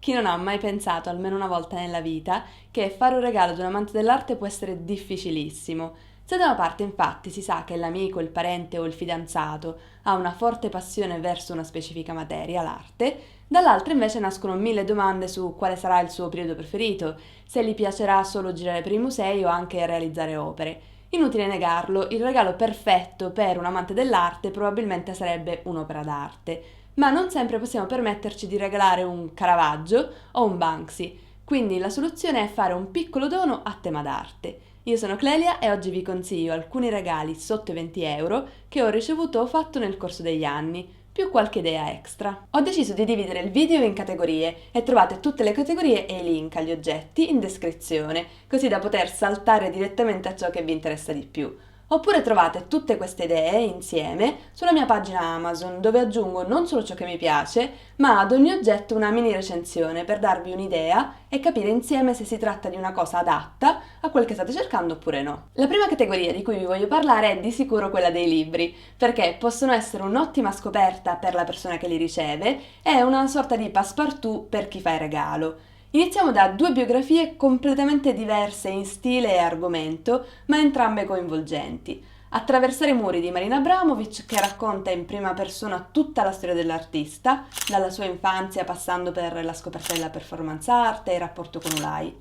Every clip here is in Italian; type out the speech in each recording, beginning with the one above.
Chi non ha mai pensato, almeno una volta nella vita, che fare un regalo ad un amante dell'arte può essere difficilissimo? Se da una parte infatti si sa che l'amico, il parente o il fidanzato ha una forte passione verso una specifica materia, l'arte, dall'altra invece nascono mille domande su quale sarà il suo periodo preferito, se gli piacerà solo girare per i musei o anche realizzare opere. Inutile negarlo, il regalo perfetto per un amante dell'arte probabilmente sarebbe un'opera d'arte, ma non sempre possiamo permetterci di regalare un Caravaggio o un Banksy, quindi la soluzione è fare un piccolo dono a tema d'arte. Io sono Clelia e oggi vi consiglio alcuni regali sotto i 20 euro che ho ricevuto o fatto nel corso degli anni, più qualche idea extra. Ho deciso di dividere il video in categorie e trovate tutte le categorie e i link agli oggetti in descrizione, così da poter saltare direttamente a ciò che vi interessa di più. Oppure trovate tutte queste idee insieme sulla mia pagina Amazon, dove aggiungo non solo ciò che mi piace, ma ad ogni oggetto una mini recensione per darvi un'idea e capire insieme se si tratta di una cosa adatta a quel che state cercando oppure no. La prima categoria di cui vi voglio parlare è di sicuro quella dei libri, perché possono essere un'ottima scoperta per la persona che li riceve e una sorta di passepartout per chi fa il regalo. Iniziamo da due biografie completamente diverse in stile e argomento, ma entrambe coinvolgenti. Attraversare i muri di Marina Abramovic, che racconta in prima persona tutta la storia dell'artista, dalla sua infanzia passando per la scoperta della performance art e il rapporto con Ulay.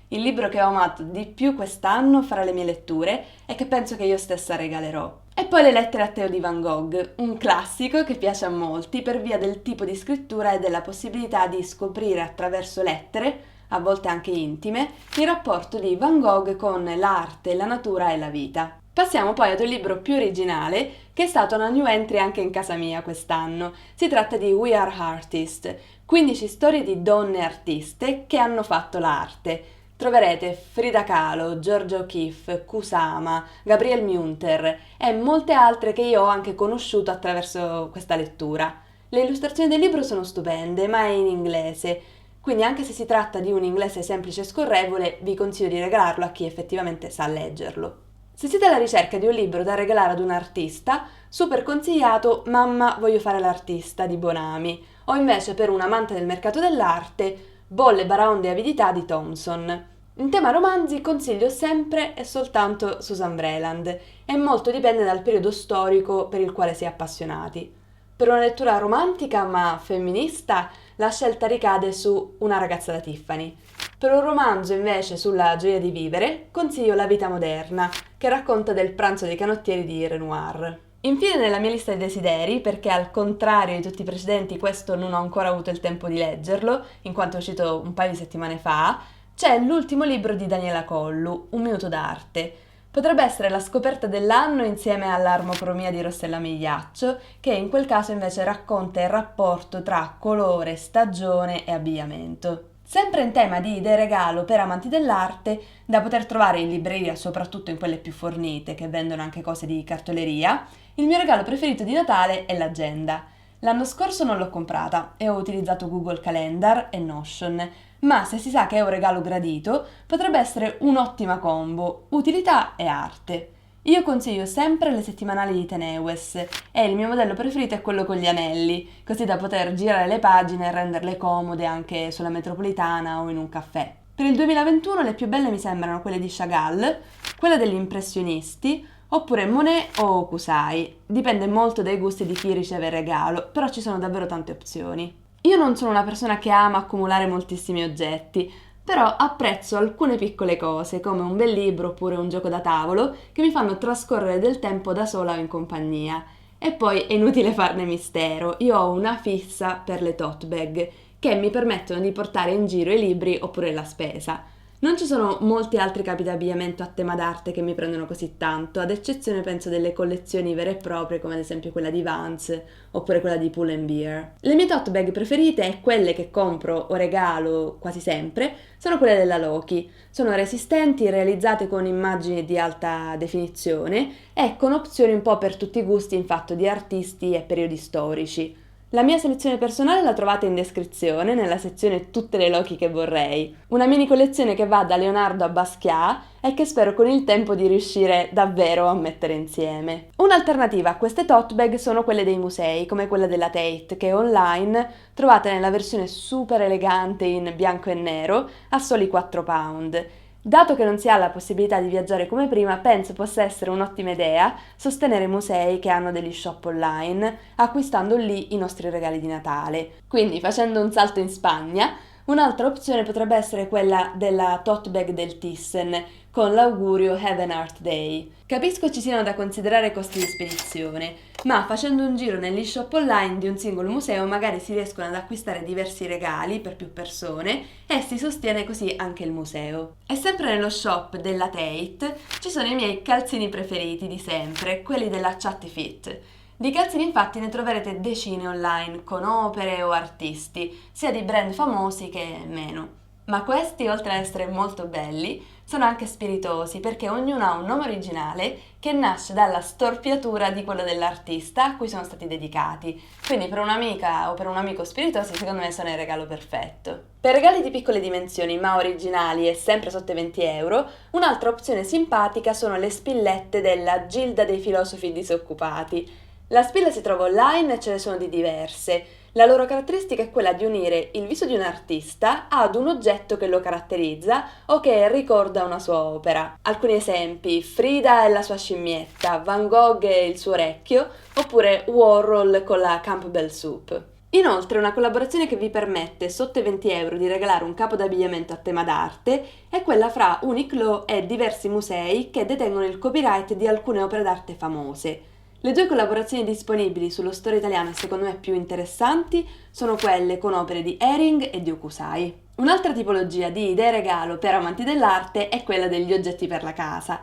Il libro che ho amato di più quest'anno fra le mie letture e che penso che io stessa regalerò. E poi Le lettere a Theo di Van Gogh, un classico che piace a molti per via del tipo di scrittura e della possibilità di scoprire attraverso lettere, a volte anche intime, il rapporto di Van Gogh con l'arte, la natura e la vita. Passiamo poi ad un libro più originale che è stato una new entry anche in casa mia quest'anno. Si tratta di We Are Artists, 15 storie di donne artiste che hanno fatto l'arte. Troverete Frida Kahlo, Georgia O'Keeffe, Kusama, Gabrielle Munter e molte altre che io ho anche conosciuto attraverso questa lettura. Le illustrazioni del libro sono stupende, ma è in inglese, quindi anche se si tratta di un inglese semplice e scorrevole, vi consiglio di regalarlo a chi effettivamente sa leggerlo. Se siete alla ricerca di un libro da regalare ad un artista, super consigliato Mamma voglio fare l'artista di Bonami, o invece per un amante del mercato dell'arte Bolle, baraonde e avidità di Thompson. In tema romanzi consiglio sempre e soltanto Susan Breland e molto dipende dal periodo storico per il quale si è appassionati. Per una lettura romantica ma femminista la scelta ricade su Una ragazza da Tiffany. Per un romanzo invece sulla gioia di vivere consiglio La vita moderna, che racconta del pranzo dei canottieri di Renoir. Infine nella mia lista di desideri, perché al contrario di tutti i precedenti questo non ho ancora avuto il tempo di leggerlo, in quanto è uscito un paio di settimane fa, c'è l'ultimo libro di Daniela Collu, Un minuto d'arte. Potrebbe essere la scoperta dell'anno insieme all'Armocromia di Rossella Migliaccio, che in quel caso invece racconta il rapporto tra colore, stagione e abbigliamento. Sempre in tema di idee regalo per amanti dell'arte, da poter trovare in libreria, soprattutto in quelle più fornite, che vendono anche cose di cartoleria, il mio regalo preferito di Natale è l'agenda. L'anno scorso non l'ho comprata e ho utilizzato Google Calendar e Notion, ma se si sa che è un regalo gradito, potrebbe essere un'ottima combo, utilità e arte. Io consiglio sempre le settimanali di Teneues e il mio modello preferito è quello con gli anelli, così da poter girare le pagine e renderle comode anche sulla metropolitana o in un caffè. Per il 2021 le più belle mi sembrano quelle di Chagall, quelle degli impressionisti, oppure Monet o Okusai. Dipende molto dai gusti di chi riceve il regalo, però ci sono davvero tante opzioni. Io non sono una persona che ama accumulare moltissimi oggetti, però apprezzo alcune piccole cose, come un bel libro oppure un gioco da tavolo, che mi fanno trascorrere del tempo da sola o in compagnia. E poi è inutile farne mistero, io ho una fissa per le tote bag, che mi permettono di portare in giro i libri oppure la spesa. Non ci sono molti altri capi d'abbigliamento a tema d'arte che mi prendono così tanto, ad eccezione penso delle collezioni vere e proprie come ad esempio quella di Vans oppure quella di Pull & Bear. Le mie tote bag preferite e quelle che compro o regalo quasi sempre sono quelle della Loki. Sono resistenti, realizzate con immagini di alta definizione e con opzioni un po' per tutti i gusti in fatto di artisti e periodi storici. La mia selezione personale la trovate in descrizione nella sezione Tutte le Loki che vorrei. Una mini collezione che va da Leonardo a Basquiat e che spero con il tempo di riuscire davvero a mettere insieme. Un'alternativa a queste tote bag sono quelle dei musei, come quella della Tate, che online trovate nella versione super elegante in bianco e nero a soli 4 pound. Dato che non si ha la possibilità di viaggiare come prima, penso possa essere un'ottima idea sostenere musei che hanno degli shop online, acquistando lì i nostri regali di Natale. Quindi, facendo un salto in Spagna, un'altra opzione potrebbe essere quella della tote bag del Thyssen, con l'augurio Have an Art Day. Capisco ci siano da considerare costi di spedizione, ma facendo un giro negli shop online di un singolo museo magari si riescono ad acquistare diversi regali per più persone e si sostiene così anche il museo. E sempre nello shop della Tate ci sono i miei calzini preferiti di sempre, quelli della Chatty Fit. Di calzini infatti ne troverete decine online con opere o artisti, sia di brand famosi che meno. Ma questi, oltre ad essere molto belli, sono anche spiritosi perché ognuno ha un nome originale che nasce dalla storpiatura di quello dell'artista a cui sono stati dedicati. Quindi per un'amica o per un amico spiritosi secondo me sono il regalo perfetto. Per regali di piccole dimensioni ma originali e sempre sotto i 20 euro, un'altra opzione simpatica sono le spillette della Gilda dei filosofi disoccupati. La spilla si trova online e ce ne sono di diverse. La loro caratteristica è quella di unire il viso di un artista ad un oggetto che lo caratterizza o che ricorda una sua opera. Alcuni esempi: Frida e la sua scimmietta, Van Gogh e il suo orecchio, oppure Warhol con la Campbell Soup. Inoltre, una collaborazione che vi permette sotto i 20 euro di regalare un capo d'abbigliamento a tema d'arte è quella fra Uniqlo e diversi musei che detengono il copyright di alcune opere d'arte famose. Le due collaborazioni disponibili sullo store italiano e secondo me più interessanti sono quelle con opere di Hering e di Okusai. Un'altra tipologia di idee regalo per amanti dell'arte è quella degli oggetti per la casa.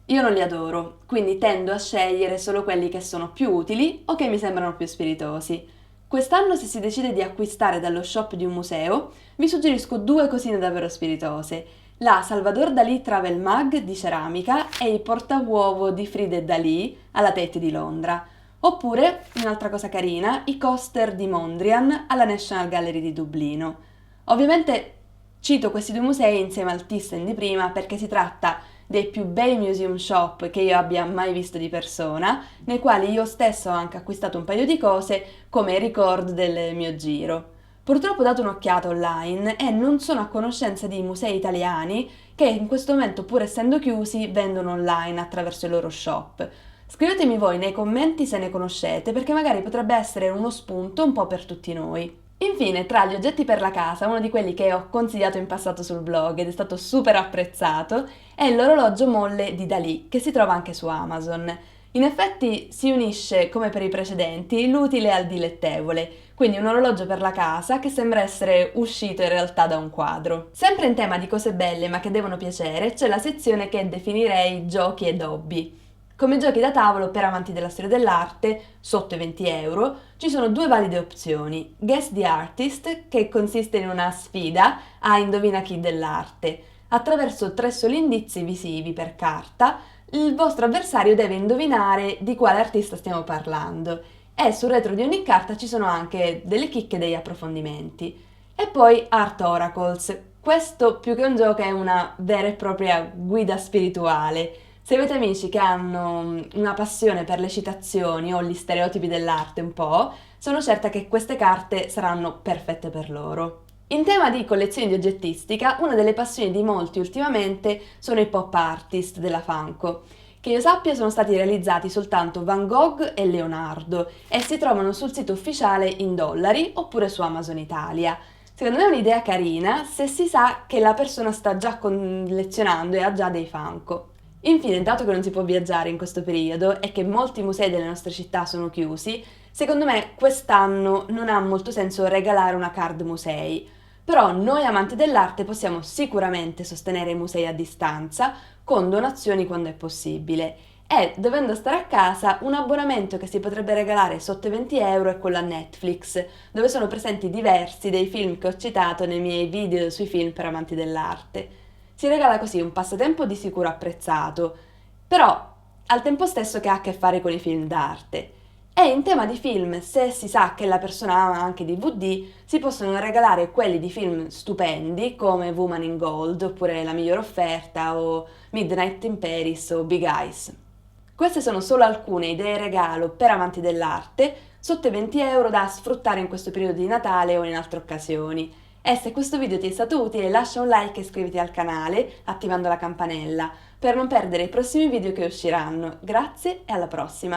Io non li adoro, quindi tendo a scegliere solo quelli che sono più utili o che mi sembrano più spiritosi. Quest'anno, se si decide di acquistare dallo shop di un museo, vi suggerisco due cosine davvero spiritose: la Salvador Dalì Travel Mug di ceramica e il portauovo di Frida e Dalì alla Tate di Londra. Oppure, un'altra cosa carina, i coaster di Mondrian alla National Gallery di Dublino. Ovviamente cito questi due musei insieme al Thyssen di prima perché si tratta dei più bei museum shop che io abbia mai visto di persona, nei quali io stesso ho anche acquistato un paio di cose come ricordo del mio giro. Purtroppo ho dato un'occhiata online e non sono a conoscenza di musei italiani che in questo momento, pur essendo chiusi, vendono online attraverso i loro shop. Scrivetemi voi nei commenti se ne conoscete, perché magari potrebbe essere uno spunto un po' per tutti noi. Infine, tra gli oggetti per la casa, uno di quelli che ho consigliato in passato sul blog ed è stato super apprezzato è l'orologio molle di Dalì, che si trova anche su Amazon. In effetti si unisce, come per i precedenti, l'utile al dilettevole, quindi un orologio per la casa che sembra essere uscito in realtà da un quadro. Sempre in tema di cose belle ma che devono piacere, c'è la sezione che definirei giochi ed hobby. Come giochi da tavolo per amanti della storia dell'arte, sotto i 20 euro, ci sono due valide opzioni. Guess the Artist, che consiste in una sfida a indovina chi dell'arte. Attraverso 3 soli indizi visivi per carta, il vostro avversario deve indovinare di quale artista stiamo parlando. E sul retro di ogni carta ci sono anche delle chicche e degli approfondimenti. E poi Art Oracles. Questo più che un gioco è una vera e propria guida spirituale. Se avete amici che hanno una passione per le citazioni o gli stereotipi dell'arte un po', sono certa che queste carte saranno perfette per loro. In tema di collezioni di oggettistica, una delle passioni di molti ultimamente sono i pop artist della Funko. Che io sappia sono stati realizzati soltanto Van Gogh e Leonardo e si trovano sul sito ufficiale in dollari oppure su Amazon Italia. Secondo me è un'idea carina se si sa che la persona sta già collezionando e ha già dei Funko. Infine, dato che non si può viaggiare in questo periodo e che molti musei delle nostre città sono chiusi, secondo me quest'anno non ha molto senso regalare una card musei. Però noi amanti dell'arte possiamo sicuramente sostenere i musei a distanza con donazioni quando è possibile. E, dovendo stare a casa, un abbonamento che si potrebbe regalare sotto i 20 euro è quello a Netflix, dove sono presenti diversi dei film che ho citato nei miei video sui film per amanti dell'arte. Si regala così un passatempo di sicuro apprezzato, però al tempo stesso che ha a che fare con i film d'arte. E in tema di film, se si sa che la persona ama anche DVD, si possono regalare quelli di film stupendi come Woman in Gold, oppure La migliore offerta, o Midnight in Paris o Big Eyes. Queste sono solo alcune idee regalo per amanti dell'arte, sotto i 20 € da sfruttare in questo periodo di Natale o in altre occasioni. E se questo video ti è stato utile, lascia un like e iscriviti al canale attivando la campanella per non perdere i prossimi video che usciranno. Grazie e alla prossima!